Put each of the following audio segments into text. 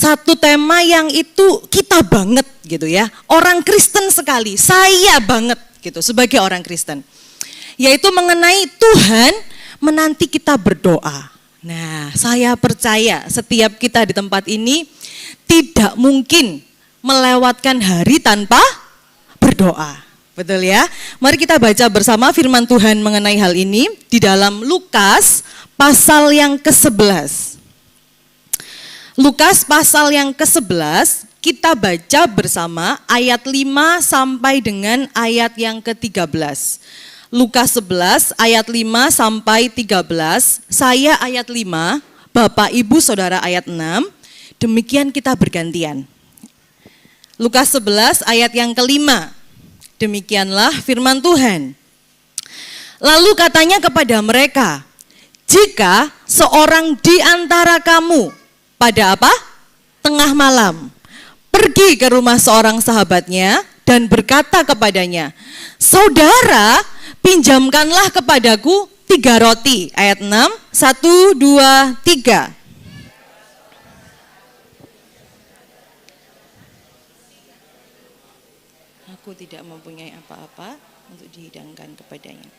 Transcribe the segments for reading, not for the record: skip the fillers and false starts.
satu tema yang itu kita banget gitu ya. Orang Kristen sekali, saya banget gitu sebagai orang Kristen. Yaitu mengenai Tuhan menanti kita berdoa. Nah, saya percaya setiap kita di tempat ini tidak mungkin melewatkan hari tanpa berdoa. Betul ya? Mari kita baca bersama firman Tuhan mengenai hal ini di dalam Lukas pasal yang ke-11. Lukas pasal yang ke-11 kita baca bersama ayat 5 sampai dengan ayat yang ke-13. Lukas 11 ayat 5 sampai 13, saya ayat 5, Bapak Ibu Saudara ayat 6, demikian kita bergantian. Lukas 11 ayat yang kelima, demikianlah firman Tuhan. Lalu katanya kepada mereka, jika seorang di antara kamu pada apa? Tengah malam, pergi ke rumah seorang sahabatnya dan berkata kepadanya, saudara, pinjamkanlah kepadaku 3 roti. Ayat 6, 1, 2, 3. Aku tidak mempunyai apa-apa untuk dihidangkan kepadanya.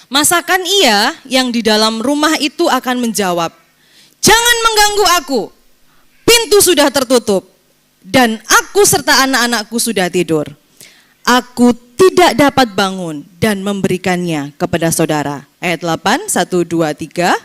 Masakan ia yang di dalam rumah itu akan menjawab, jangan mengganggu aku, pintu sudah tertutup, dan aku serta anak-anakku sudah tidur. Aku tidak dapat bangun dan memberikannya kepada saudara. Ayat 8, 1, 2, 3.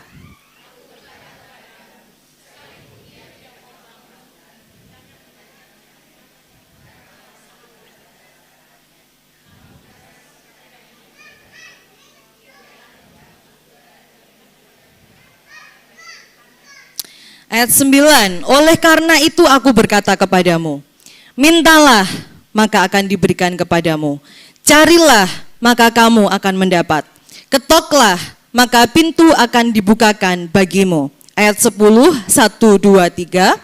Ayat 9, oleh karena itu aku berkata kepadamu, mintalah maka akan diberikan kepadamu, carilah maka kamu akan mendapat, ketoklah maka pintu akan dibukakan bagimu. Ayat 10, 1, 2, 3.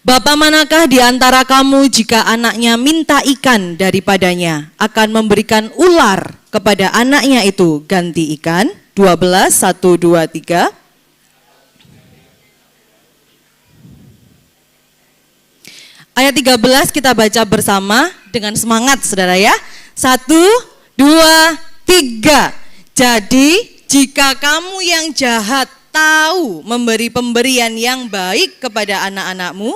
Bapa manakah di antara kamu jika anaknya minta ikan daripadanya akan memberikan ular kepada anaknya itu ganti ikan? 12, 1, 2, 3. Ayat 13 kita baca bersama dengan semangat saudara ya. 1, 2, 3. Jadi jika kamu yang jahat tahu memberi pemberian yang baik kepada anak-anakmu,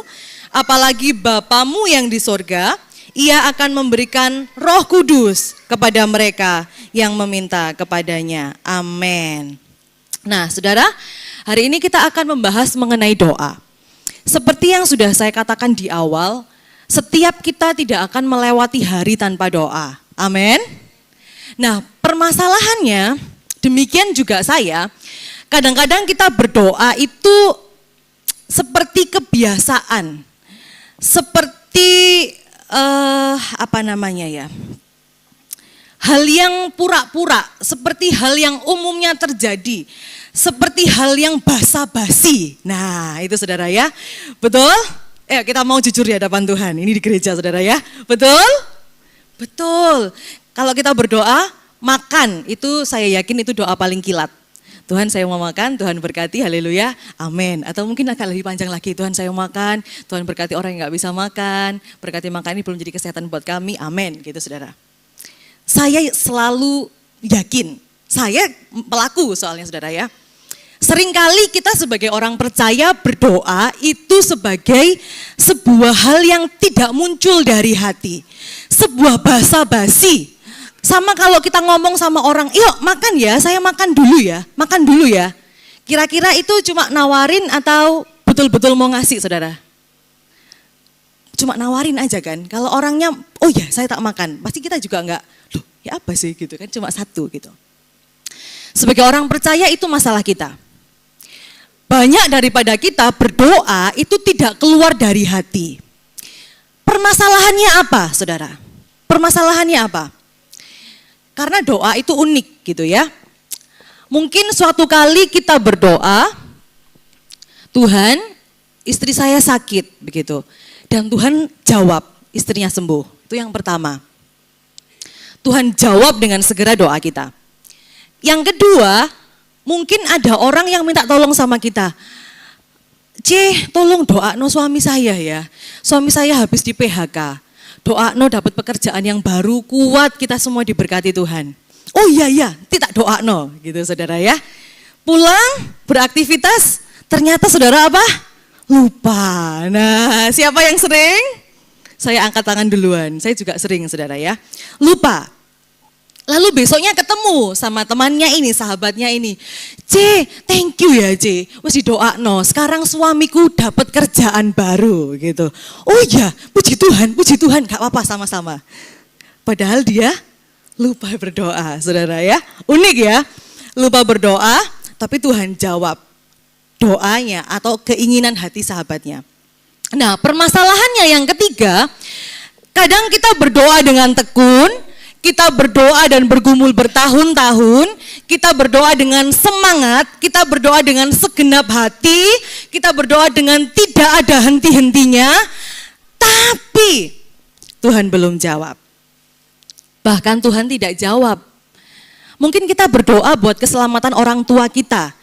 apalagi Bapamu yang di sorga, ia akan memberikan Roh Kudus kepada mereka yang meminta kepadanya. Amin. Nah, saudara, hari ini kita akan membahas mengenai doa. Seperti yang sudah saya katakan di awal, setiap kita tidak akan melewati hari tanpa doa. Amin. Nah, permasalahannya, demikian juga saya, kadang-kadang kita berdoa itu seperti kebiasaan, seperti hal yang pura-pura, seperti hal yang umumnya terjadi, seperti hal yang basa-basi. Nah itu saudara ya, betul? Kita mau jujur di hadapan Tuhan, ini di gereja saudara ya, betul? Betul, kalau kita berdoa, makan, itu saya yakin itu doa paling kilat. Tuhan saya mau makan, Tuhan berkati, haleluya, amin. Atau mungkin agak lebih panjang lagi, Tuhan saya mau makan, Tuhan berkati orang yang gak bisa makan, berkati makan ini belum jadi kesehatan buat kami, amin, gitu saudara. Saya selalu yakin, saya pelaku soalnya saudara ya. Seringkali kita sebagai orang percaya berdoa itu sebagai sebuah hal yang tidak muncul dari hati, sebuah basa-basi. Sama kalau kita ngomong sama orang, yuk makan ya, saya makan dulu ya. Kira-kira itu cuma nawarin atau betul-betul mau ngasih saudara? Cuma nawarin aja kan, kalau orangnya, oh ya saya tak makan, pasti kita juga enggak, loh ya apa sih gitu kan, cuma satu gitu. Sebagai orang percaya itu masalah kita. Banyak daripada kita berdoa itu tidak keluar dari hati. Permasalahannya apa saudara? Permasalahannya apa? Karena doa itu unik gitu ya. Mungkin suatu kali kita berdoa, Tuhan istri saya sakit begitu. Dan Tuhan jawab istrinya sembuh, itu yang pertama. Tuhan jawab dengan segera doa kita. Yang kedua, mungkin ada orang yang minta tolong sama kita. Tolong doa no suami saya ya. Suami saya habis di PHK. Doa no dapat pekerjaan yang baru, kuat, kita semua diberkati Tuhan. Oh iya, tidak doa no, gitu saudara ya. Pulang, beraktivitas, ternyata saudara apa? Lupa. Nah, siapa yang sering? Saya angkat tangan duluan, saya juga sering saudara ya. Lupa. Lalu besoknya ketemu sama temannya ini, sahabatnya ini. Thank you ya wes didoakno. Sekarang suamiku dapat kerjaan baru gitu. Oh iya, puji Tuhan, gak apa-apa sama-sama. Padahal dia lupa berdoa, saudara ya. Unik ya, lupa berdoa, tapi Tuhan jawab doanya atau keinginan hati sahabatnya. Nah, permasalahannya yang ketiga, kadang kita berdoa dengan tekun, kita berdoa dan bergumul bertahun-tahun, kita berdoa dengan semangat, kita berdoa dengan segenap hati, kita berdoa dengan tidak ada henti-hentinya, tapi Tuhan belum jawab. Bahkan Tuhan tidak jawab. Mungkin kita berdoa buat keselamatan orang tua kita,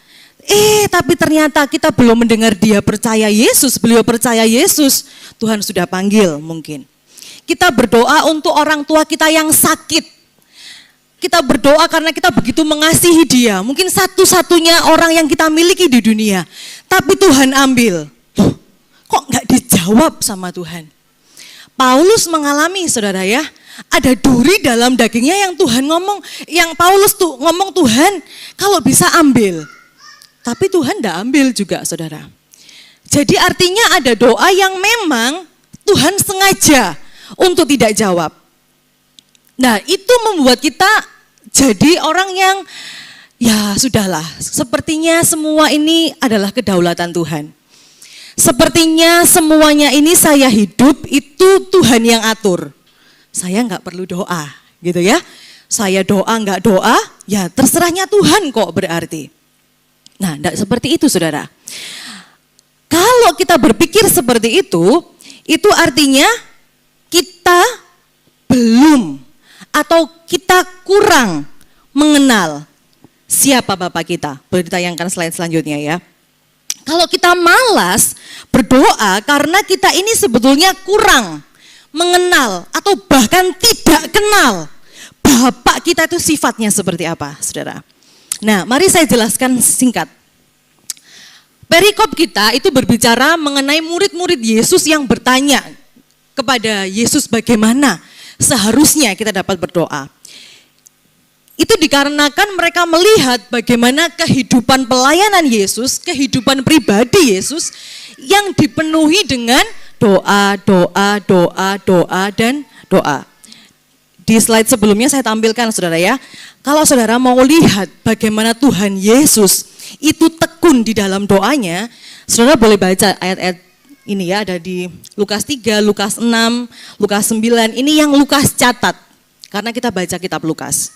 tapi ternyata kita belum mendengar dia percaya Yesus, beliau percaya Yesus, Tuhan sudah panggil mungkin. Kita berdoa untuk orang tua kita yang sakit. Kita berdoa karena kita begitu mengasihi dia, mungkin satu-satunya orang yang kita miliki di dunia. Tapi Tuhan ambil. Loh, kok gak dijawab sama Tuhan? Paulus mengalami saudara ya, ada duri dalam dagingnya yang Tuhan ngomong, yang Paulus tuh ngomong Tuhan kalau bisa ambil. Tapi Tuhan tidak ambil juga saudara. Jadi artinya ada doa yang memang Tuhan sengaja untuk tidak jawab. Nah itu membuat kita jadi orang yang ya sudahlah, sepertinya semua ini adalah kedaulatan Tuhan. Sepertinya semuanya ini saya hidup itu Tuhan yang atur. Saya nggak perlu doa gitu ya. Saya doa nggak doa ya terserahnya Tuhan kok berarti. Nah, tidak seperti itu saudara. Kalau kita berpikir seperti itu artinya kita belum atau kita kurang mengenal siapa Bapa kita. Boleh ditayangkan slide selanjutnya ya. Kalau kita malas berdoa karena kita ini sebetulnya kurang mengenal atau bahkan tidak kenal Bapa kita itu sifatnya seperti apa, saudara. Nah, mari saya jelaskan singkat. Perikop kita itu berbicara mengenai murid-murid Yesus yang bertanya kepada Yesus bagaimana seharusnya kita dapat berdoa. Itu dikarenakan mereka melihat bagaimana kehidupan pelayanan Yesus, kehidupan pribadi Yesus yang dipenuhi dengan doa, dan doa. Di slide sebelumnya saya tampilkan saudara ya, kalau saudara mau lihat bagaimana Tuhan Yesus itu tekun di dalam doanya, saudara boleh baca ayat-ayat ini ya, ada di Lukas 3, Lukas 6, Lukas 9, ini yang Lukas catat, karena kita baca kitab Lukas.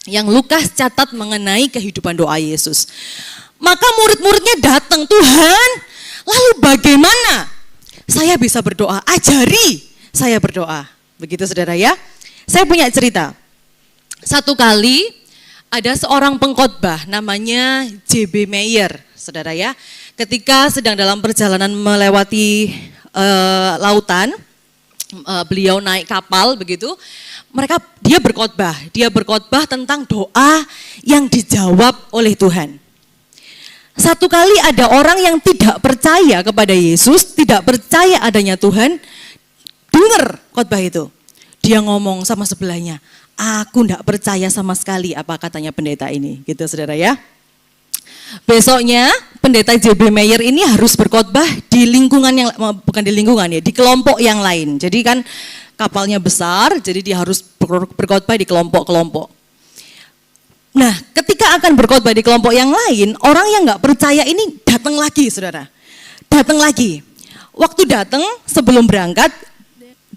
Yang Lukas catat mengenai kehidupan doa Yesus. Maka murid-muridnya datang, Tuhan, lalu bagaimana saya bisa berdoa? Ajari saya berdoa. Begitu saudara ya. Saya punya cerita. Satu kali ada seorang pengkhotbah namanya J.B. Meyer, saudara ya. Ketika sedang dalam perjalanan melewati lautan, beliau naik kapal begitu. Dia berkhotbah tentang doa yang dijawab oleh Tuhan. Satu kali ada orang yang tidak percaya kepada Yesus, tidak percaya adanya Tuhan, dengar khotbah itu. Dia ngomong sama sebelahnya, aku tidak percaya sama sekali apa katanya pendeta ini, gitu saudara ya. Besoknya pendeta J.B. Meyer ini harus berkhotbah di lingkungan yang, bukan di lingkungan ya, di kelompok yang lain. Jadi kan kapalnya besar, jadi dia harus berkhotbah di kelompok-kelompok. Nah, ketika akan berkhotbah di kelompok yang lain, orang yang nggak percaya ini datang lagi, saudara. Datang lagi. Waktu datang sebelum berangkat,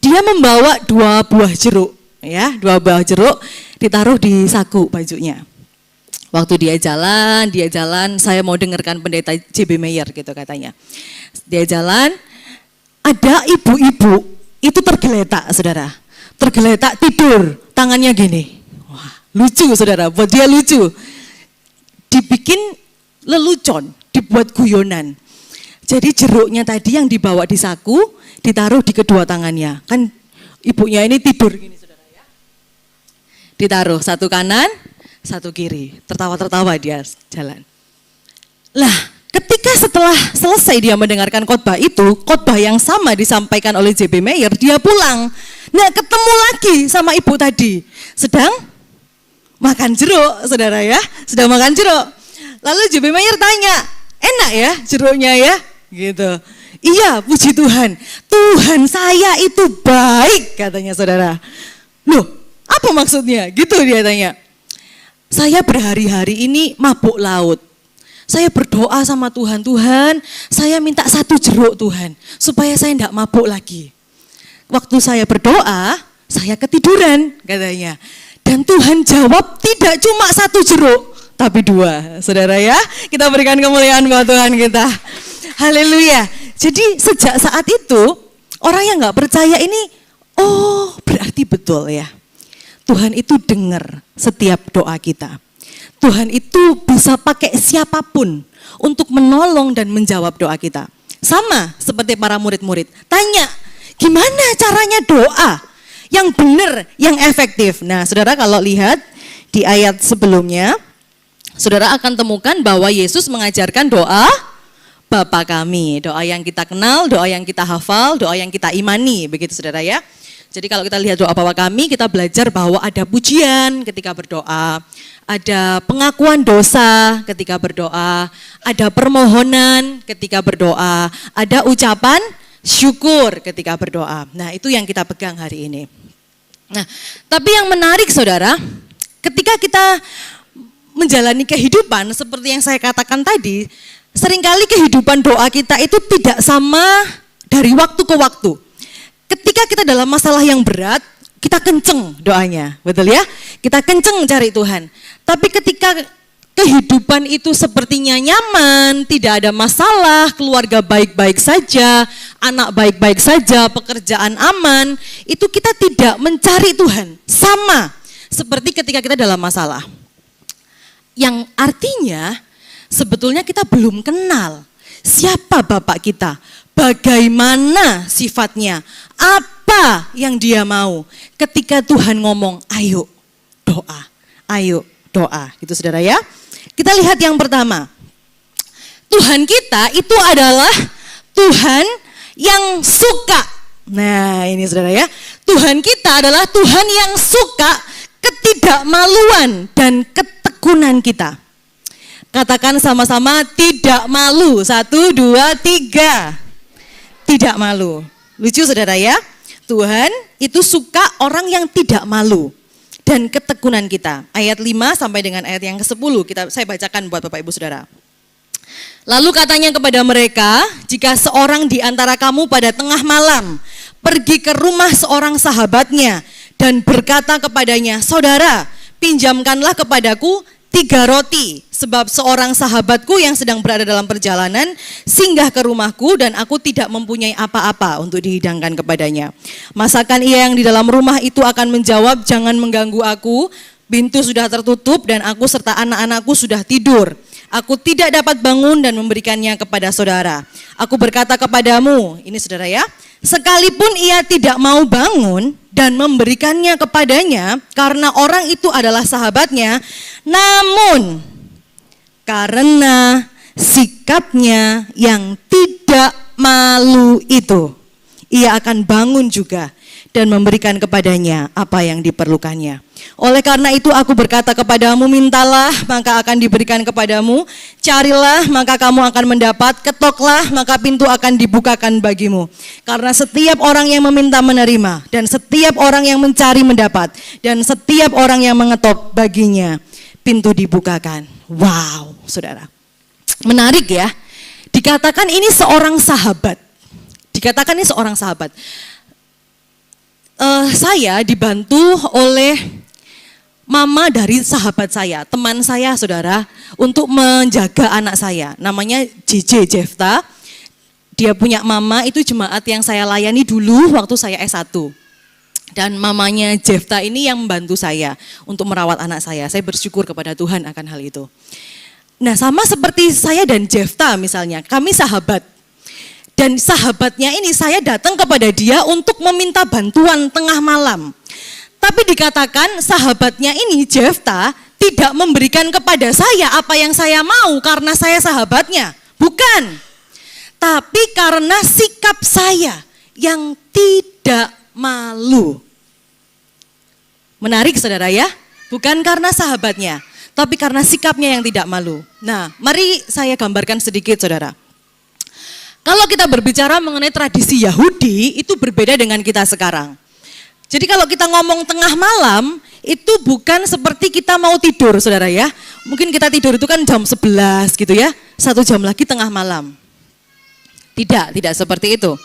dia membawa 2 buah jeruk, ya, 2 buah jeruk ditaruh di saku bajunya. Waktu dia jalan, saya mau dengarkan pendeta J.B. Meyer gitu katanya. Dia jalan, ada ibu-ibu itu tergeletak, saudara. tergeletak tidur, tangannya gini. Wah, lucu saudara, buat dia lucu. Dibikin lelucon, dibuat guyonan. Jadi jeruknya tadi yang dibawa di saku, ditaruh di kedua tangannya. Kan ibunya ini tidur gini saudara ya. Ditaruh satu kanan, satu kiri. Tertawa-tertawa dia jalan. Lah, ketika setelah selesai dia mendengarkan khotbah itu, khotbah yang sama disampaikan oleh J.B. Meyer, dia pulang. Nah, ketemu lagi sama ibu tadi. Sedang makan jeruk, saudara ya. Sedang makan jeruk. Lalu J.B. Meyer tanya, enak ya jeruknya ya? Gitu. Iya, puji Tuhan. Tuhan saya itu baik, katanya saudara. Loh, apa maksudnya? Gitu dia tanya. Saya berhari-hari ini mabuk laut. Saya berdoa sama Tuhan, Tuhan, saya minta 1 jeruk Tuhan, supaya saya tidak mabuk lagi. Waktu saya berdoa, saya ketiduran katanya. Dan Tuhan jawab tidak cuma 1 jeruk, tapi 2. Saudara ya, kita berikan kemuliaan buat Tuhan kita. Haleluya. Jadi sejak saat itu, orang yang gak percaya ini, oh berarti betul ya. Tuhan itu dengar setiap doa kita. Tuhan itu bisa pakai siapapun untuk menolong dan menjawab doa kita. Sama seperti para murid-murid. Tanya, gimana caranya doa yang benar, yang efektif? Nah, saudara kalau lihat di ayat sebelumnya, saudara akan temukan bahwa Yesus mengajarkan doa Bapa kami. Doa yang kita kenal, doa yang kita hafal, doa yang kita imani. Begitu saudara ya. Jadi kalau kita lihat doa Bapa kami, kita belajar bahwa ada pujian ketika berdoa. Ada pengakuan dosa ketika berdoa, ada permohonan ketika berdoa, ada ucapan syukur ketika berdoa. Nah, itu yang kita pegang hari ini. Nah, tapi yang menarik saudara, ketika kita menjalani kehidupan seperti yang saya katakan tadi, seringkali kehidupan doa kita itu tidak sama dari waktu ke waktu. Ketika kita dalam masalah yang berat, kita kenceng doanya, betul ya? Kita kenceng cari Tuhan. Tapi ketika kehidupan itu sepertinya nyaman, tidak ada masalah, keluarga baik-baik saja, anak baik-baik saja, pekerjaan aman, itu kita tidak mencari Tuhan. Sama seperti ketika kita dalam masalah. Yang artinya sebetulnya kita belum kenal siapa Bapak kita, bagaimana sifatnya, apa yang dia mau. Ketika Tuhan ngomong, ayo doa, gitu saudara ya. Kita lihat yang pertama, Tuhan kita itu adalah Tuhan yang suka. Nah ini saudara ya, Tuhan kita adalah Tuhan yang suka ketidakmaluan dan ketekunan kita. Katakan sama-sama, tidak malu. 1, 2, 3. Tidak malu. Lucu saudara ya, Tuhan itu suka orang yang tidak malu dan ketekunan kita. Ayat 5 sampai dengan ayat yang ke-10 saya bacakan buat Bapak Ibu Saudara. Lalu katanya kepada mereka, jika seorang di antara kamu pada tengah malam pergi ke rumah seorang sahabatnya dan berkata kepadanya, saudara, pinjamkanlah kepadaku 3 roti, sebab seorang sahabatku yang sedang berada dalam perjalanan singgah ke rumahku dan aku tidak mempunyai apa-apa untuk dihidangkan kepadanya. Masakan ia yang di dalam rumah itu akan menjawab, jangan mengganggu aku, pintu sudah tertutup dan aku serta anak-anakku sudah tidur. Aku tidak dapat bangun dan memberikannya kepada saudara. Aku berkata kepadamu, ini saudara ya, sekalipun ia tidak mau bangun dan memberikannya kepadanya karena orang itu adalah sahabatnya, namun karena sikapnya yang tidak malu itu, ia akan bangun juga dan memberikan kepadanya apa yang diperlukannya. Oleh karena itu aku berkata kepadamu, mintalah maka akan diberikan kepadamu, carilah maka kamu akan mendapat, ketoklah maka pintu akan dibukakan bagimu. Karena setiap orang yang meminta menerima, dan setiap orang yang mencari mendapat, dan setiap orang yang mengetok baginya pintu dibukakan. Wow, saudara, menarik ya. Dikatakan ini seorang sahabat. Dikatakan ini seorang sahabat. Saya dibantu oleh mama dari sahabat saya, teman saya saudara, untuk menjaga anak saya. Namanya JJ Jefta. Dia punya mama, itu jemaat yang saya layani dulu waktu saya S1. Dan mamanya Jefta ini yang membantu saya untuk merawat anak saya. Saya bersyukur kepada Tuhan akan hal itu. Nah, sama seperti saya dan Jefta misalnya, kami sahabat. Dan sahabatnya ini saya datang kepada dia untuk meminta bantuan tengah malam. Tapi dikatakan sahabatnya ini Jefta tidak memberikan kepada saya apa yang saya mau karena saya sahabatnya. Bukan. Tapi karena sikap saya yang tidak malu. Menarik saudara ya, bukan karena sahabatnya, tapi karena sikapnya yang tidak malu. Nah, mari saya gambarkan sedikit saudara. Kalau kita berbicara mengenai tradisi Yahudi, itu berbeda dengan kita sekarang. Jadi kalau kita ngomong tengah malam, itu bukan seperti kita mau tidur saudara ya. Mungkin kita tidur itu kan jam 11 gitu ya, 1 jam lagi tengah malam. Tidak seperti itu.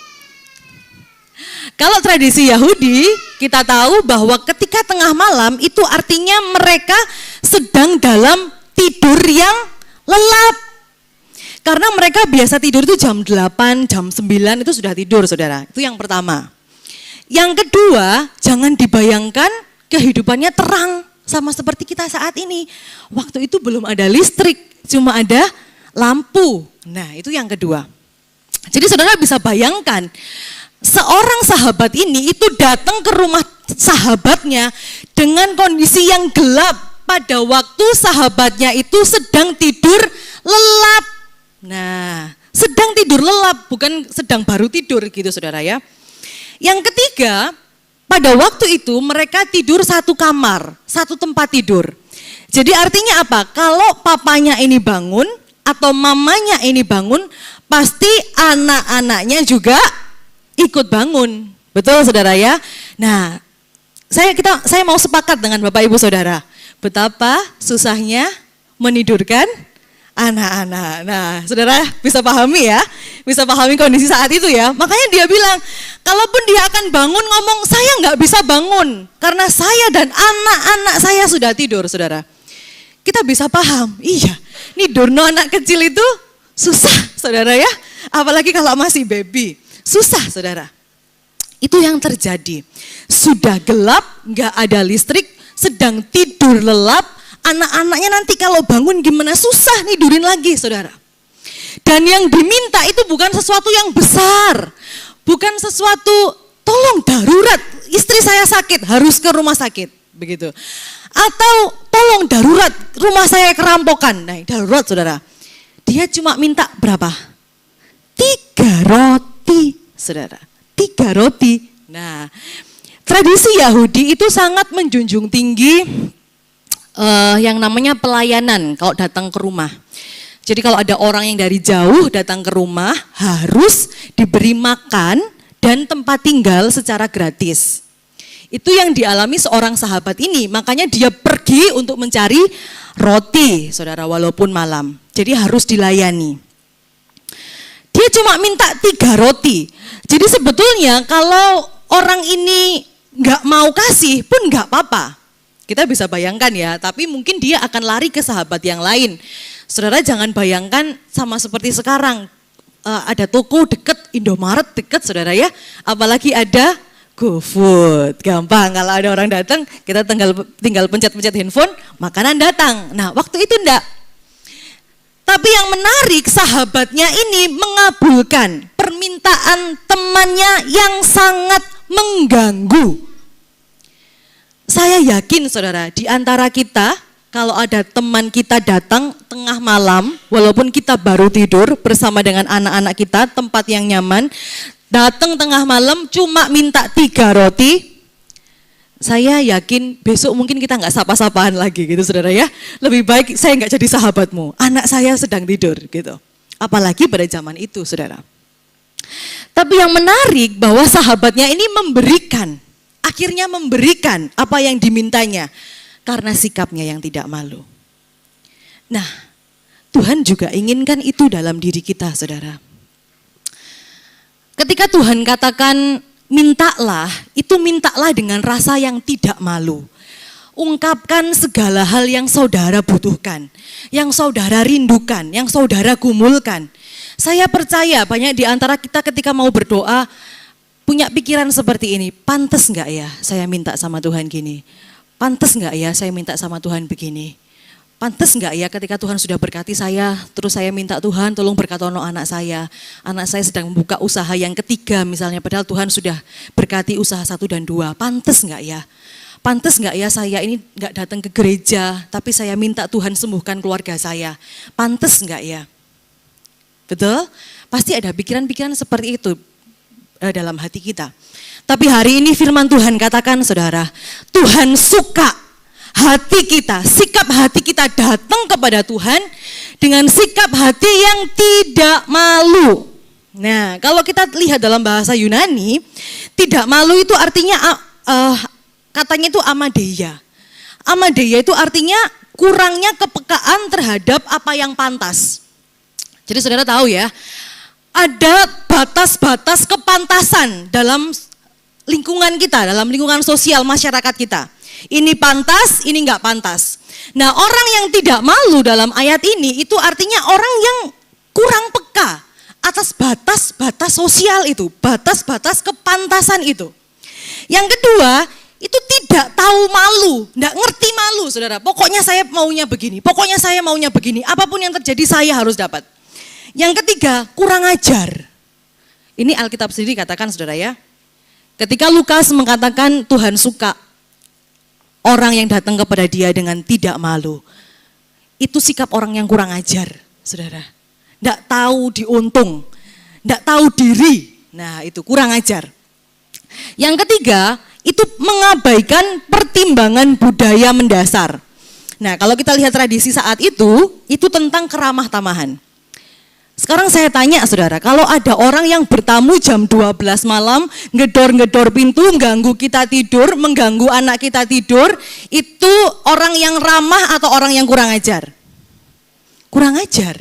Kalau tradisi Yahudi, kita tahu bahwa ketika tengah malam itu artinya mereka sedang dalam tidur yang lelap. Karena mereka biasa tidur itu jam 8, jam 9 itu sudah tidur saudara. Itu yang pertama. Yang kedua, jangan dibayangkan kehidupannya terang sama seperti kita saat ini. Waktu itu belum ada listrik, cuma ada lampu. Nah, itu yang kedua. Jadi saudara bisa bayangkan, seorang sahabat ini itu datang ke rumah sahabatnya dengan kondisi yang gelap pada waktu sahabatnya itu sedang tidur lelap. Nah, sedang tidur lelap, bukan sedang baru tidur gitu saudara ya. Yang ketiga, pada waktu itu mereka tidur satu kamar, satu tempat tidur. Jadi artinya apa? Kalau papanya ini bangun atau mamanya ini bangun, pasti anak-anaknya juga ikut bangun. Betul saudara ya? Nah, saya mau sepakat dengan Bapak Ibu Saudara. Betapa susahnya menidurkan anak-anak. Nah, saudara bisa pahami ya, bisa pahami kondisi saat itu ya. Makanya dia bilang, kalaupun dia akan bangun ngomong, saya nggak bisa bangun karena saya dan anak-anak saya sudah tidur, saudara. Kita bisa paham, iya, nidurno anak kecil itu susah, saudara ya. Apalagi kalau masih baby, susah, saudara. Itu yang terjadi. Sudah gelap, nggak ada listrik, sedang tidur lelap. Anak-anaknya nanti kalau bangun gimana, susah nidurin lagi saudara. Dan yang diminta itu bukan sesuatu yang besar. Bukan sesuatu, tolong darurat, istri saya sakit, harus ke rumah sakit. Begitu. Atau tolong darurat, rumah saya kerampokan. Nah darurat saudara. Dia cuma minta berapa? 3 roti saudara. 3 roti. Nah tradisi Yahudi itu sangat menjunjung tinggi yang namanya pelayanan kalau datang ke rumah. Jadi kalau ada orang yang dari jauh datang ke rumah harus diberi makan dan tempat tinggal secara gratis. Itu yang dialami seorang sahabat ini, makanya dia pergi untuk mencari roti, saudara, walaupun malam. Jadi harus dilayani. Dia cuma minta 3 roti. Jadi sebetulnya kalau orang ini nggak mau kasih pun nggak apa-apa. Kita bisa bayangkan ya, tapi mungkin dia akan lari ke sahabat yang lain. Saudara jangan bayangkan sama seperti sekarang, ada toko deket, Indomaret deket saudara ya, apalagi ada GoFood, gampang kalau ada orang datang, kita tinggal pencet-pencet handphone, makanan datang. Nah waktu itu enggak. Tapi yang menarik sahabatnya ini mengabulkan permintaan temannya yang sangat mengganggu. Saya yakin saudara, di antara kita kalau ada teman kita datang tengah malam, walaupun kita baru tidur bersama dengan anak-anak kita, tempat yang nyaman, datang tengah malam cuma minta 3 roti, saya yakin besok mungkin kita nggak sapa-sapaan lagi gitu saudara ya. Lebih baik saya nggak jadi sahabatmu, anak saya sedang tidur gitu. Apalagi pada zaman itu saudara. Tapi yang menarik bahwa sahabatnya ini akhirnya memberikan apa yang dimintanya karena sikapnya yang tidak malu. Nah, Tuhan juga inginkan itu dalam diri kita, saudara. Ketika Tuhan katakan mintalah, itu mintalah dengan rasa yang tidak malu. Ungkapkan segala hal yang saudara butuhkan, yang saudara rindukan, yang saudara gumulkan. Saya percaya banyak di antara kita ketika mau berdoa, punya pikiran seperti ini, pantas nggak ya saya minta sama Tuhan gini? Pantas nggak ya saya minta sama Tuhan begini? Pantas nggak ya ketika Tuhan sudah berkati saya, terus saya minta Tuhan tolong berkatono anak saya sedang membuka usaha yang ketiga misalnya, padahal Tuhan sudah berkati usaha 1 dan 2, pantas nggak ya? Pantas nggak ya saya ini nggak datang ke gereja, tapi saya minta Tuhan sembuhkan keluarga saya, pantas nggak ya? Betul? Pasti ada pikiran-pikiran seperti itu dalam hati kita. Tapi hari ini firman Tuhan katakan saudara, Tuhan suka hati kita, sikap hati kita datang kepada Tuhan dengan sikap hati yang tidak malu. Nah, kalau kita lihat dalam bahasa Yunani, tidak malu itu artinya katanya itu amadeia. Amadeia itu artinya kurangnya kepekaan terhadap apa yang pantas. Jadi saudara tahu ya, ada batas-batas kepantasan dalam lingkungan kita, dalam lingkungan sosial masyarakat kita. Ini pantas, ini enggak pantas. Nah, orang yang tidak malu dalam ayat ini itu artinya orang yang kurang peka atas batas-batas sosial itu, batas-batas kepantasan itu. Yang kedua, itu tidak tahu malu, enggak ngerti malu, saudara. Pokoknya saya maunya begini, pokoknya saya maunya begini, apapun yang terjadi saya harus dapat. Yang ketiga, kurang ajar. Ini Alkitab sendiri katakan, saudara ya. Ketika Lukas mengatakan Tuhan suka orang yang datang kepada dia dengan tidak malu, itu sikap orang yang kurang ajar, saudara. Nggak tahu diuntung, nggak tahu diri. Nah, itu kurang ajar. Yang ketiga, itu mengabaikan pertimbangan budaya mendasar. Nah, kalau kita lihat tradisi saat itu tentang keramah tamahan. Sekarang saya tanya saudara, kalau ada orang yang bertamu jam 12 malam, ngedor-ngedor pintu, mengganggu kita tidur, mengganggu anak kita tidur, itu orang yang ramah atau orang yang kurang ajar? Kurang ajar.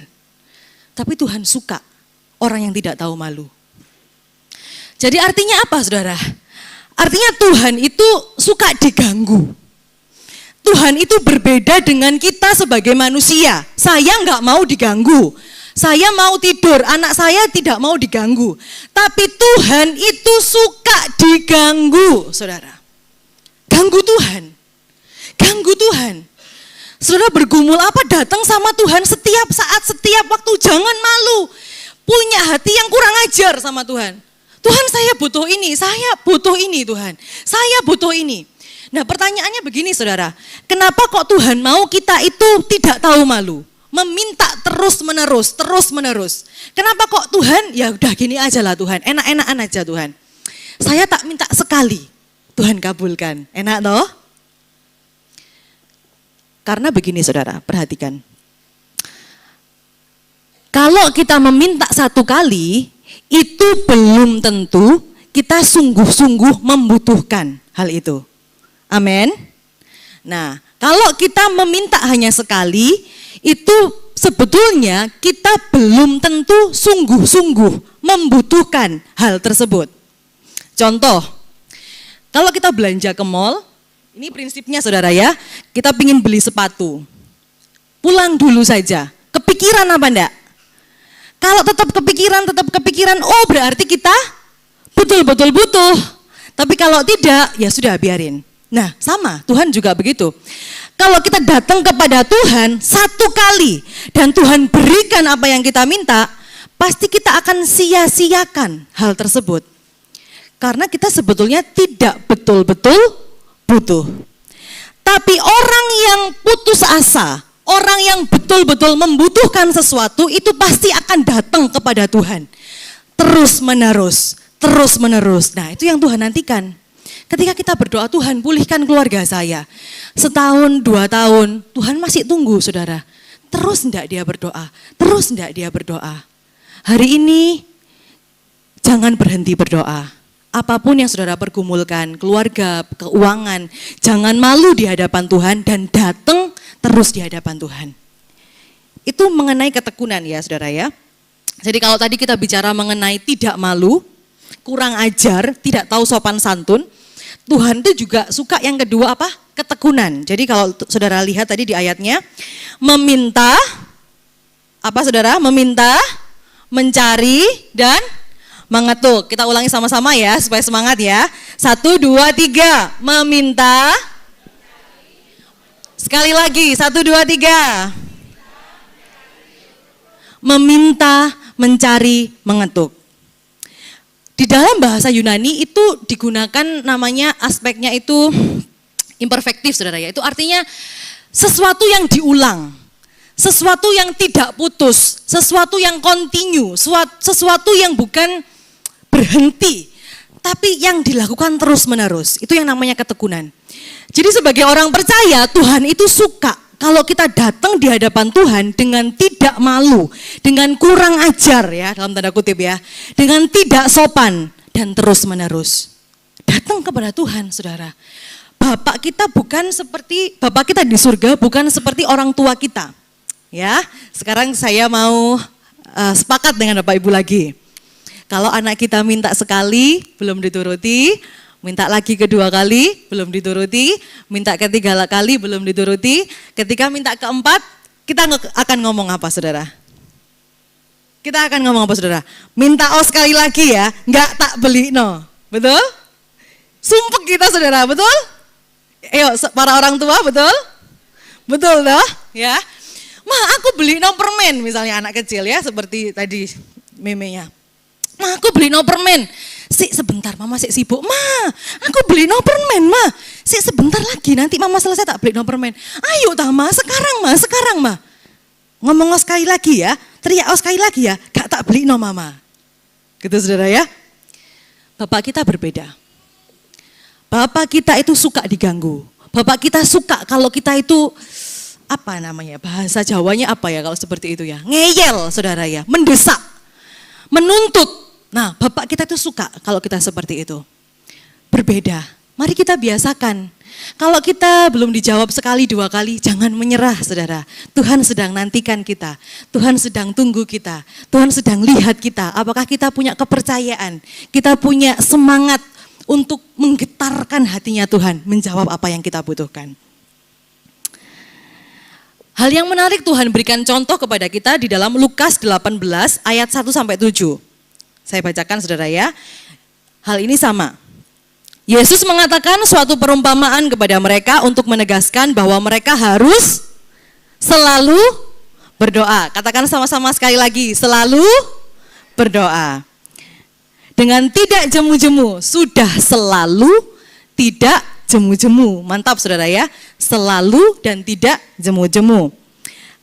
Tapi Tuhan suka orang yang tidak tahu malu. Jadi artinya apa saudara? Artinya Tuhan itu suka diganggu. Tuhan itu berbeda dengan kita sebagai manusia. Saya nggak mau diganggu. Saya mau tidur, anak saya tidak mau diganggu. Tapi Tuhan itu suka diganggu, saudara. Ganggu Tuhan. Ganggu Tuhan. Saudara bergumul apa datang sama Tuhan setiap saat, setiap waktu. Jangan malu. Punya hati yang kurang ajar sama Tuhan. Tuhan saya butuh ini Tuhan. Saya butuh ini. Nah pertanyaannya begini saudara. Kenapa kok Tuhan mau kita itu tidak tahu malu? Meminta terus menerus. Kenapa kok Tuhan, ya udah gini aja lah Tuhan, enak-enakan aja Tuhan. Saya tak minta sekali, Tuhan kabulkan. Enak toh? Karena begini saudara, perhatikan. Kalau kita meminta satu kali, itu belum tentu kita sungguh-sungguh membutuhkan hal itu. Amin. Nah, kalau kita meminta hanya sekali, itu sebetulnya kita belum tentu sungguh-sungguh membutuhkan hal tersebut. Contoh, kalau kita belanja ke mall, ini prinsipnya saudara ya, kita ingin beli sepatu. Pulang dulu saja, kepikiran apa enggak? Kalau tetap kepikiran, oh berarti kita betul-betul butuh. Tapi kalau tidak, ya sudah biarin. Nah sama, Tuhan juga begitu. Kalau kita datang kepada Tuhan satu kali dan Tuhan berikan apa yang kita minta, pasti kita akan sia-siakan hal tersebut. Karena kita sebetulnya tidak betul-betul butuh. Tapi orang yang putus asa, orang yang betul-betul membutuhkan sesuatu itu pasti akan datang kepada Tuhan. Terus menerus. Nah itu yang Tuhan nantikan. Ketika kita berdoa, Tuhan pulihkan keluarga saya. Setahun, 2 tahun, Tuhan masih tunggu saudara. Terus enggak dia berdoa. Hari ini, jangan berhenti berdoa. Apapun yang saudara pergumulkan, keluarga, keuangan, jangan malu di hadapan Tuhan dan datang terus di hadapan Tuhan. Itu mengenai ketekunan ya saudara ya. Jadi kalau tadi kita bicara mengenai tidak malu, kurang ajar, tidak tahu sopan santun, Tuhan itu juga suka yang kedua apa? Ketekunan. Jadi kalau saudara lihat tadi di ayatnya, meminta, apa saudara? Meminta, mencari, dan mengetuk. Kita ulangi sama-sama ya, supaya semangat ya. 1, 2, 3. Meminta. Sekali lagi, 1, 2, 3. Meminta, mencari, mengetuk. Di dalam bahasa Yunani itu digunakan namanya aspeknya itu imperfektif, saudara ya. Itu artinya sesuatu yang diulang, sesuatu yang tidak putus, sesuatu yang kontinu, sesuatu yang bukan berhenti, tapi yang dilakukan terus-menerus. Itu yang namanya ketekunan. Jadi sebagai orang percaya, Tuhan itu suka kalau kita datang di hadapan Tuhan dengan tidak malu, dengan kurang ajar ya, dalam tanda kutip ya, dengan tidak sopan dan terus-menerus. Datang kepada Tuhan, saudara. Bapak kita bukan seperti, Bapak kita di surga bukan seperti orang tua kita. Ya, sekarang saya mau sepakat dengan Bapak Ibu lagi. Kalau anak kita minta sekali, belum dituruti, minta lagi kedua kali, belum dituruti, minta ketiga kali, belum dituruti, ketika minta keempat, kita akan ngomong apa, saudara? Kita akan ngomong apa, saudara? Minta sekali lagi ya, enggak tak beli no, betul? Sumpek kita, saudara, betul? Ayo, para orang tua, betul? Betul toh? Ya. Ma, aku beli no permen, misalnya anak kecil ya, seperti tadi memenya. Ma, aku beli no permen. Sebentar, mama sibuk. Ma, aku beli no permen, ma. Sebentar lagi, nanti mama selesai tak beli no permen. Ayo tah, ma, sekarang, ma. Ngomong sekali lagi ya, teriak sekali lagi ya, gak tak beli no mama. Gitu saudara ya. Bapak kita berbeda. Bapak kita itu suka diganggu. Bapak kita suka kalau kita itu, apa namanya, bahasa Jawanya apa ya kalau seperti itu ya. Ngeyel saudara ya, mendesak, menuntut. Nah, Bapak kita itu suka kalau kita seperti itu. Berbeda. Mari kita biasakan. Kalau kita belum dijawab sekali, dua kali, jangan menyerah, saudara. Tuhan sedang nantikan kita. Tuhan sedang tunggu kita. Tuhan sedang lihat kita. Apakah kita punya kepercayaan? Kita punya semangat untuk menggetarkan hatinya Tuhan, menjawab apa yang kita butuhkan. Hal yang menarik Tuhan berikan contoh kepada kita di dalam Lukas 18 ayat 1-7. Saya bacakan saudara ya. Hal ini sama. Yesus mengatakan suatu perumpamaan kepada mereka untuk menegaskan bahwa mereka harus selalu berdoa. Katakan sama-sama sekali lagi, selalu berdoa. Dengan tidak jemu-jemu, sudah selalu tidak jemu-jemu. Mantap saudara ya, selalu dan tidak jemu-jemu.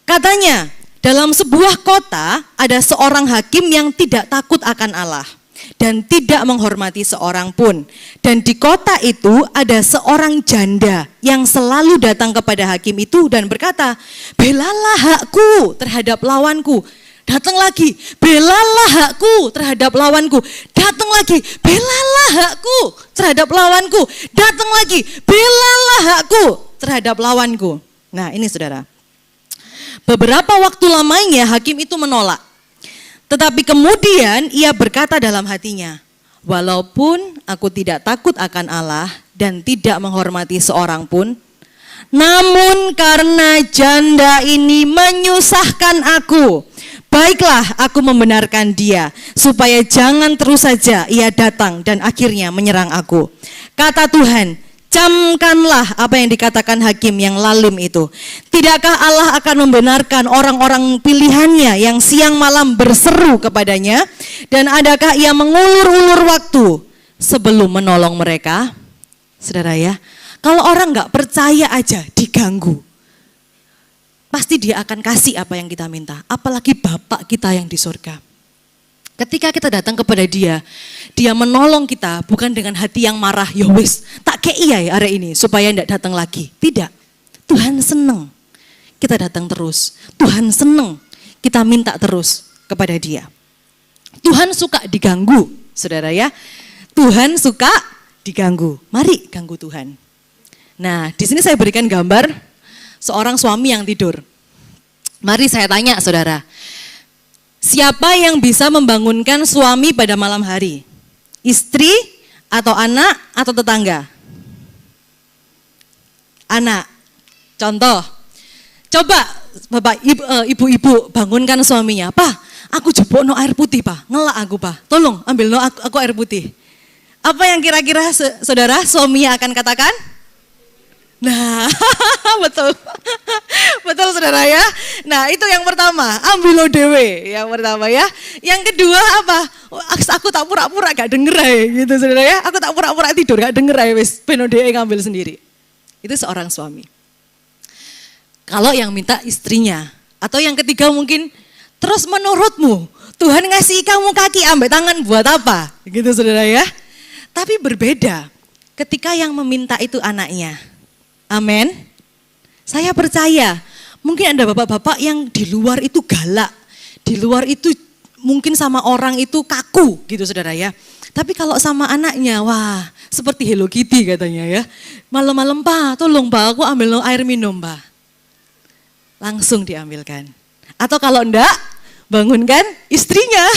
Katanya, dalam sebuah kota ada seorang hakim yang tidak takut akan Allah dan tidak menghormati seorang pun. Dan di kota itu ada seorang janda yang selalu datang kepada hakim itu dan berkata, belalah hakku terhadap lawanku. Datang lagi, belalah hakku terhadap lawanku. Datang lagi, belalah hakku terhadap lawanku. Datang lagi, belalah hakku terhadap lawanku. Nah ini saudara. Beberapa waktu lamanya hakim itu menolak. Tetapi kemudian ia berkata dalam hatinya, walaupun aku tidak takut akan Allah dan tidak menghormati seorang pun, namun karena janda ini menyusahkan aku, baiklah aku membenarkan dia, supaya jangan terus saja ia datang dan akhirnya menyerang aku. Kata Tuhan, camkanlah apa yang dikatakan hakim yang lalim itu. Tidakkah Allah akan membenarkan orang-orang pilihannya yang siang malam berseru kepadanya? Dan adakah ia mengulur-ulur waktu sebelum menolong mereka? Saudara ya, kalau orang gak percaya aja diganggu, pasti dia akan kasih apa yang kita minta. Apalagi Bapak kita yang di surga. Ketika kita datang kepada dia, dia menolong kita bukan dengan hati yang marah, ya wis, tak kei ya hari ini supaya tidak datang lagi. Tidak, Tuhan senang kita datang terus. Tuhan senang kita minta terus kepada dia. Tuhan suka diganggu, saudara ya. Tuhan suka diganggu. Mari ganggu Tuhan. Nah, di sini saya berikan gambar seorang suami yang tidur. Mari saya tanya saudara, siapa yang bisa membangunkan suami pada malam hari? Istri atau anak atau tetangga? Anak. Contoh, coba Bapak ibu-ibu bangunkan suaminya. Pak, Aku jebok no air putih Pak, ngelak aku Pak, tolong ambil no aku air putih. Apa yang kira-kira saudara suaminya akan katakan? Nah, betul. Betul saudara ya. Nah itu yang pertama, ambil lo dewe yang pertama ya. Yang kedua apa? Aku tak pura-pura gak denger aja gitu saudara ya. Aku tak pura-pura tidur gak denger aja wis beno dewe ngambil sendiri. Itu seorang suami. Kalau yang minta istrinya. Atau yang ketiga mungkin, terus menurutmu Tuhan ngasih kamu kaki ambek tangan buat apa? Gitu saudara ya. Tapi berbeda ketika yang meminta itu anaknya. Amin. Saya percaya mungkin ada bapak-bapak yang di luar itu galak, di luar itu mungkin sama orang itu kaku gitu saudara ya. Tapi kalau sama anaknya, wah seperti Hello Kitty katanya ya. Malam-malam Pak, tolong Pak aku ambil air minum Pak. Langsung diambilkan. Atau kalau enggak, bangunkan istrinya.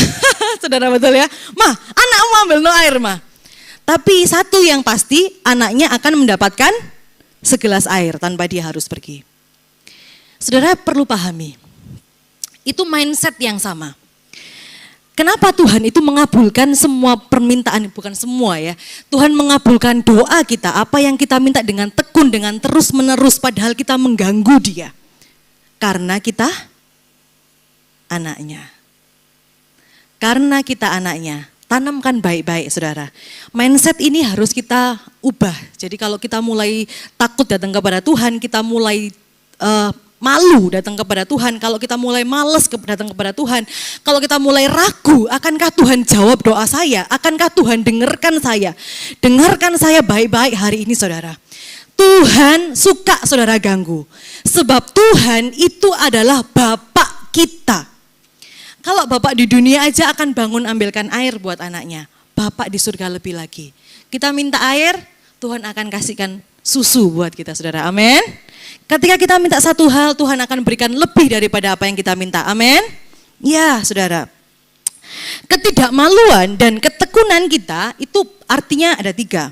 Saudara betul ya. Mah, anakmu ambil air mah. Tapi satu yang pasti, anaknya akan mendapatkan segelas air tanpa dia harus pergi. Saudara perlu pahami, itu mindset yang sama. Kenapa Tuhan itu mengabulkan semua permintaan, bukan semua ya. Tuhan mengabulkan doa kita, apa yang kita minta dengan tekun, dengan terus menerus padahal kita mengganggu dia. Karena kita anaknya. Karena kita anaknya. Tanamkan baik-baik saudara. Mindset ini harus kita ubah. Jadi kalau kita mulai takut datang kepada Tuhan, kita mulai malu datang kepada Tuhan, kalau kita mulai malas datang kepada Tuhan, kalau kita mulai ragu, akankah Tuhan jawab doa saya? Akankah Tuhan dengarkan saya? Dengarkan saya baik-baik hari ini saudara. Tuhan suka saudara ganggu. Sebab Tuhan itu adalah Bapak kita. Kalau Bapak di dunia aja akan bangun ambilkan air buat anaknya. Bapak di surga lebih lagi. Kita minta air, Tuhan akan kasihkan susu buat kita saudara. Amin. Ketika kita minta satu hal, Tuhan akan berikan lebih daripada apa yang kita minta. Amin. Ya saudara. Ketidakmaluan dan ketekunan kita itu artinya ada 3.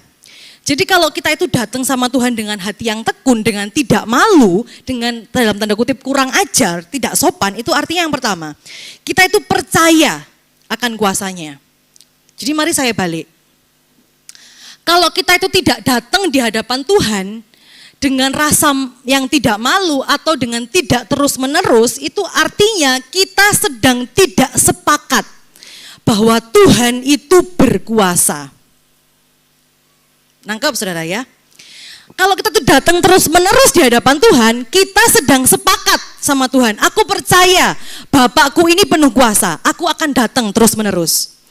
Jadi kalau kita itu datang sama Tuhan dengan hati yang tekun, dengan tidak malu, dengan dalam tanda kutip kurang ajar, tidak sopan, itu artinya yang pertama. Kita itu percaya akan kuasanya. Jadi mari saya balik. Kalau kita itu tidak datang di hadapan Tuhan dengan rasa yang tidak malu atau dengan tidak terus menerus, itu artinya kita sedang tidak sepakat bahwa Tuhan itu berkuasa. Nangkep saudara ya. Kalau kita tuh datang terus menerus di hadapan Tuhan, kita sedang sepakat sama Tuhan. Aku percaya Bapakku ini penuh kuasa, aku akan datang terus menerus.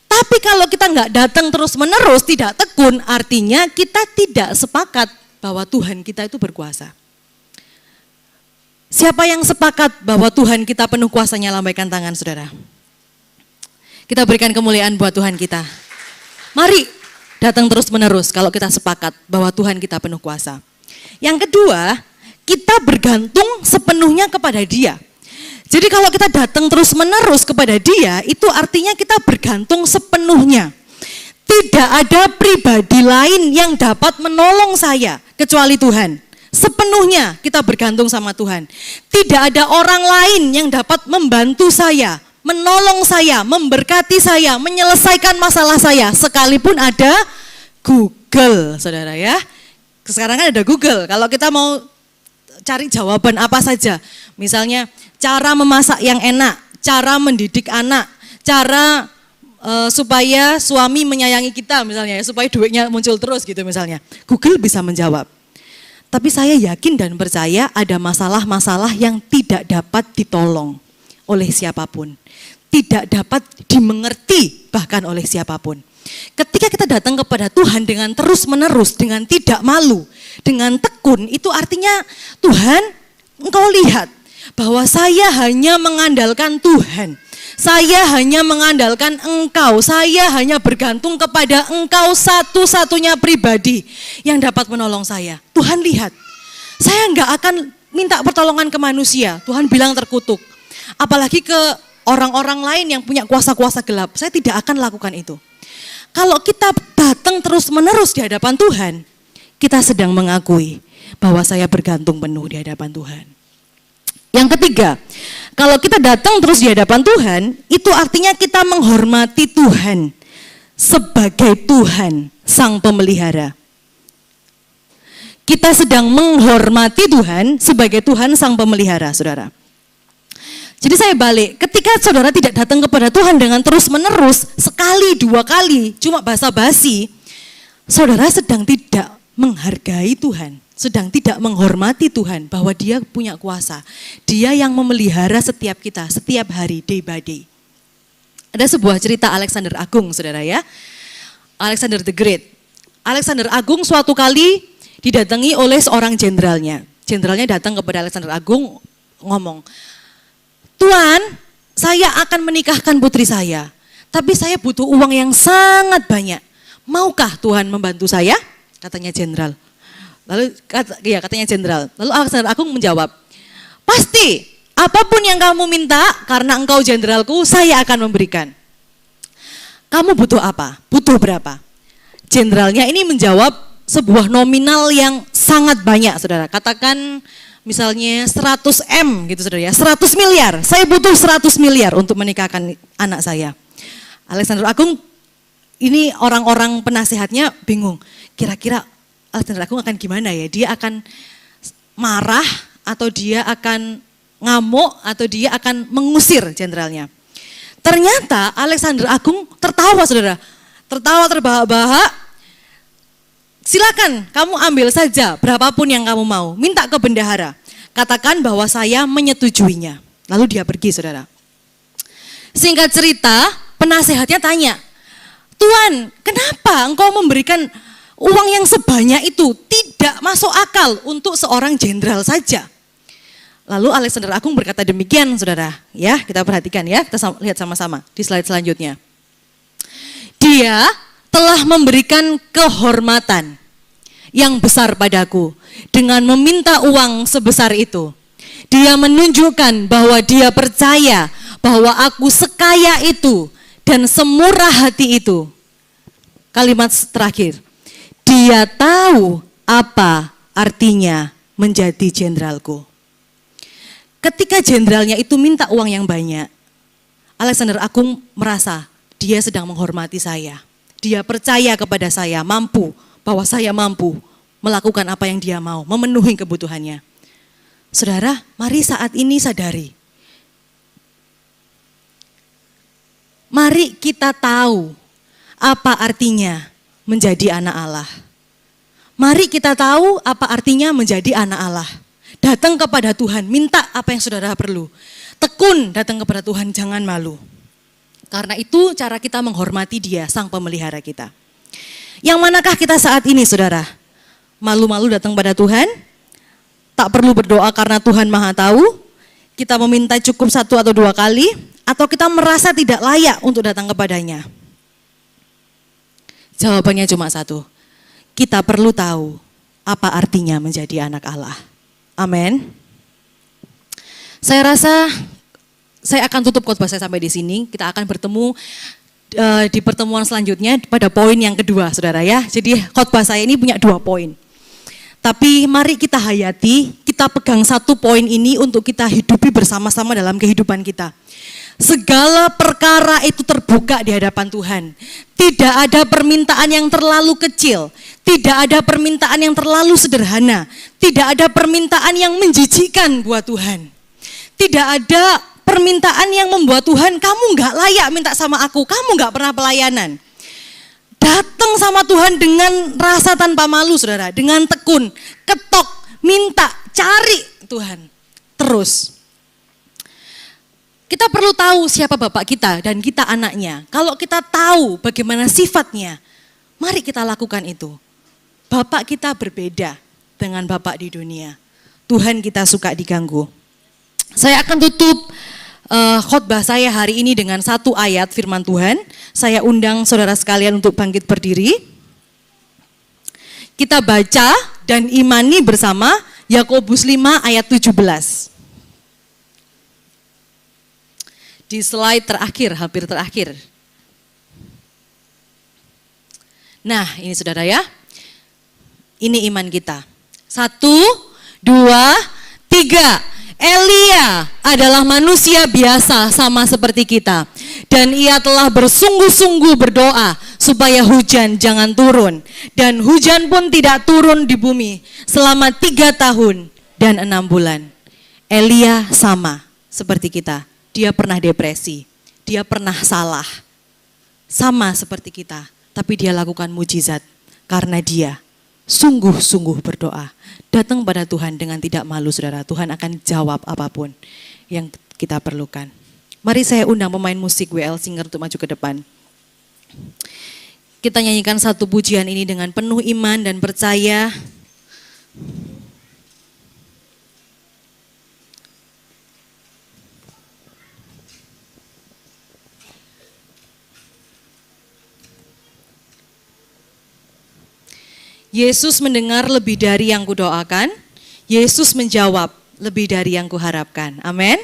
Tapi kalau kita nggak datang terus menerus, tidak tekun, artinya kita tidak sepakat bahwa Tuhan kita itu berkuasa. Siapa yang sepakat bahwa Tuhan kita penuh kuasanya, lambaikan tangan saudara. Kita berikan kemuliaan buat Tuhan kita. Mari datang terus menerus kalau kita sepakat bahwa Tuhan kita penuh kuasa. Yang kedua, kita bergantung sepenuhnya kepada Dia. Jadi kalau kita datang terus menerus kepada Dia, itu artinya kita bergantung sepenuhnya. Tidak ada pribadi lain yang dapat menolong saya kecuali Tuhan. Sepenuhnya kita bergantung sama Tuhan. Tidak ada orang lain yang dapat membantu saya, menolong saya, memberkati saya, menyelesaikan masalah saya, sekalipun ada Google, saudara ya. Sekarang kan ada Google, kalau kita mau cari jawaban apa saja, misalnya cara memasak yang enak, cara mendidik anak, cara supaya suami menyayangi kita misalnya, supaya duitnya muncul terus gitu misalnya. Google bisa menjawab. Tapi saya yakin dan percaya ada masalah-masalah yang tidak dapat ditolong oleh siapapun. Tidak dapat dimengerti bahkan oleh siapapun. Ketika kita datang kepada Tuhan dengan terus menerus, dengan tidak malu, dengan tekun, itu artinya Tuhan, Engkau lihat bahwa saya hanya mengandalkan Tuhan. Saya hanya mengandalkan Engkau, saya hanya bergantung kepada Engkau satu-satunya pribadi yang dapat menolong saya. Tuhan lihat, saya enggak akan minta pertolongan ke manusia, Tuhan bilang terkutuk. Apalagi ke orang-orang lain yang punya kuasa-kuasa gelap, saya tidak akan lakukan itu. Kalau kita datang terus-menerus di hadapan Tuhan, kita sedang mengakui bahwa saya bergantung penuh di hadapan Tuhan. Yang ketiga, kalau kita datang terus di hadapan Tuhan, itu artinya kita menghormati Tuhan sebagai Tuhan, Sang Pemelihara. Kita sedang menghormati Tuhan sebagai Tuhan Sang Pemelihara, saudara. Jadi saya balik, ketika saudara tidak datang kepada Tuhan dengan terus menerus, sekali, dua kali, cuma basa-basi, saudara sedang tidak menghargai Tuhan, sedang tidak menghormati Tuhan bahwa Dia punya kuasa. Dia yang memelihara setiap kita, setiap hari, day by day. Ada sebuah cerita Alexander Agung, saudara ya. Alexander the Great. Alexander Agung suatu kali didatangi oleh seorang jenderalnya. Jenderalnya datang kepada Alexander Agung ngomong, Tuan, saya akan menikahkan putri saya, tapi saya butuh uang yang sangat banyak. Maukah Tuhan membantu saya? Katanya jenderal. Katanya jenderal. Lalu Alexander Agung menjawab, pasti, apapun yang kamu minta, karena engkau jenderalku, saya akan memberikan. Kamu butuh apa? Butuh berapa? Jenderalnya ini menjawab sebuah nominal yang sangat banyak, saudara. Katakan misalnya 100 M gitu, saudara ya, 100 miliar. Saya butuh 100 miliar untuk menikahkan anak saya. Alexander Agung, ini orang-orang penasehatnya bingung. Kira-kira Alexander Agung akan gimana ya? Dia akan marah atau dia akan ngamuk atau dia akan mengusir jenderalnya. Ternyata Alexander Agung tertawa, saudara. Tertawa terbahak-bahak. Silakan kamu ambil saja berapapun yang kamu mau. Minta ke bendahara. Katakan bahwa saya menyetujuinya. Lalu dia pergi, saudara. Singkat cerita, penasehatnya tanya, Tuan, kenapa engkau memberikan uang yang sebanyak itu? Tidak masuk akal untuk seorang jenderal saja. Lalu Alexander Agung berkata demikian, saudara. Ya, kita perhatikan ya, kita lihat sama-sama di slide selanjutnya. Dia telah memberikan kehormatan yang besar padaku dengan meminta uang sebesar itu. Dia menunjukkan bahwa dia percaya bahwa aku sekaya itu dan semurah hati itu. Kalimat terakhir, dia tahu apa artinya menjadi jenderalku. Ketika jenderalnya itu minta uang yang banyak, Alexander Agung merasa dia sedang menghormati saya. Dia percaya kepada saya, bahwa saya mampu melakukan apa yang dia mau, memenuhi kebutuhannya. Saudara, mari saat ini sadari. Mari kita tahu apa artinya menjadi anak Allah. Mari kita tahu apa artinya menjadi anak Allah. Datang kepada Tuhan, minta apa yang saudara perlu. Tekun datang kepada Tuhan, jangan malu. Karena itu cara kita menghormati Dia, Sang Pemelihara kita. Yang manakah kita saat ini, saudara? Malu-malu datang pada Tuhan? Tak perlu berdoa karena Tuhan Maha Tahu? Kita meminta cukup 1 atau 2 kali? Atau kita merasa tidak layak untuk datang kepadanya? Jawabannya cuma satu. Kita perlu tahu apa artinya menjadi anak Allah. Amin. Saya rasa saya akan tutup khotbah saya sampai di sini. Kita akan bertemu di pertemuan selanjutnya pada poin yang kedua, saudara ya. Jadi khotbah saya ini punya 2 poin. Tapi mari kita hayati, kita pegang 1 poin ini untuk kita hidupi bersama-sama dalam kehidupan kita. Segala perkara itu terbuka di hadapan Tuhan. Tidak ada permintaan yang terlalu kecil. Tidak ada permintaan yang terlalu sederhana. Tidak ada permintaan yang menjijikkan buat Tuhan. Tidak ada permintaan yang membuat Tuhan, kamu gak layak minta sama aku, kamu gak pernah pelayanan. Datang sama Tuhan dengan rasa tanpa malu, saudara, dengan tekun, ketok, minta, cari Tuhan. Terus. Kita perlu tahu siapa Bapak kita dan kita anaknya. Kalau kita tahu bagaimana sifatnya, mari kita lakukan itu. Bapak kita berbeda dengan Bapak di dunia. Tuhan kita suka diganggu. Saya akan tutup khotbah saya hari ini dengan 1 ayat firman Tuhan. Saya undang saudara sekalian untuk bangkit berdiri. Kita baca dan imani bersama Yakobus 5 ayat 17. Di slide terakhir, hampir terakhir. Nah, ini saudara ya. Ini iman kita. 1, 2, 3. Elia adalah manusia biasa sama seperti kita. Dan ia telah bersungguh-sungguh berdoa supaya hujan jangan turun. Dan hujan pun tidak turun di bumi selama 3 tahun dan 6 bulan. Elia sama seperti kita. Dia pernah depresi, dia pernah salah. Sama seperti kita, tapi dia lakukan mujizat karena dia sungguh-sungguh berdoa. Datang pada Tuhan dengan tidak malu, saudara. Tuhan akan jawab apapun yang kita perlukan. Mari saya undang pemain musik WL Singer untuk maju ke depan. Kita nyanyikan satu pujian ini dengan penuh iman dan percaya. Yesus mendengar lebih dari yang kudoakan. Yesus menjawab lebih dari yang kuharapkan. Amin.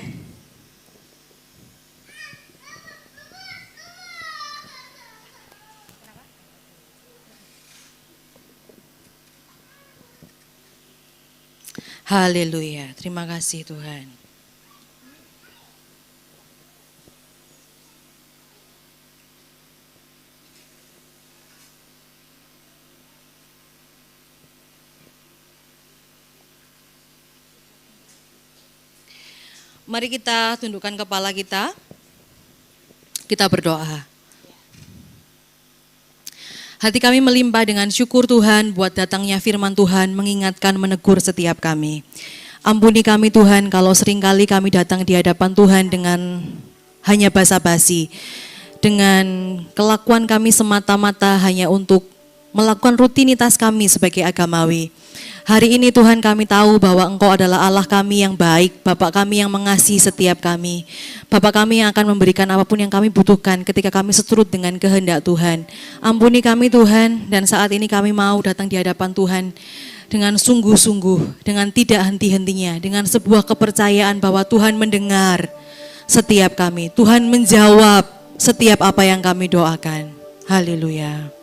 Haleluya. Terima kasih Tuhan. Mari kita tundukkan kepala kita. Kita berdoa. Hati kami melimpah dengan syukur Tuhan buat datangnya firman Tuhan mengingatkan, menegur setiap kami. Ampuni kami Tuhan kalau seringkali kami datang di hadapan Tuhan dengan hanya basa-basi. Dengan kelakuan kami semata-mata hanya untuk melakukan rutinitas kami sebagai agamawi. Hari ini Tuhan kami tahu bahwa Engkau adalah Allah kami yang baik, Bapa kami yang mengasihi setiap kami. Bapa kami yang akan memberikan apapun yang kami butuhkan ketika kami seturut dengan kehendak Tuhan. Ampuni kami Tuhan, dan saat ini kami mau datang di hadapan Tuhan dengan sungguh-sungguh, dengan tidak henti-hentinya, dengan sebuah kepercayaan bahwa Tuhan mendengar setiap kami. Tuhan menjawab setiap apa yang kami doakan. Haleluya.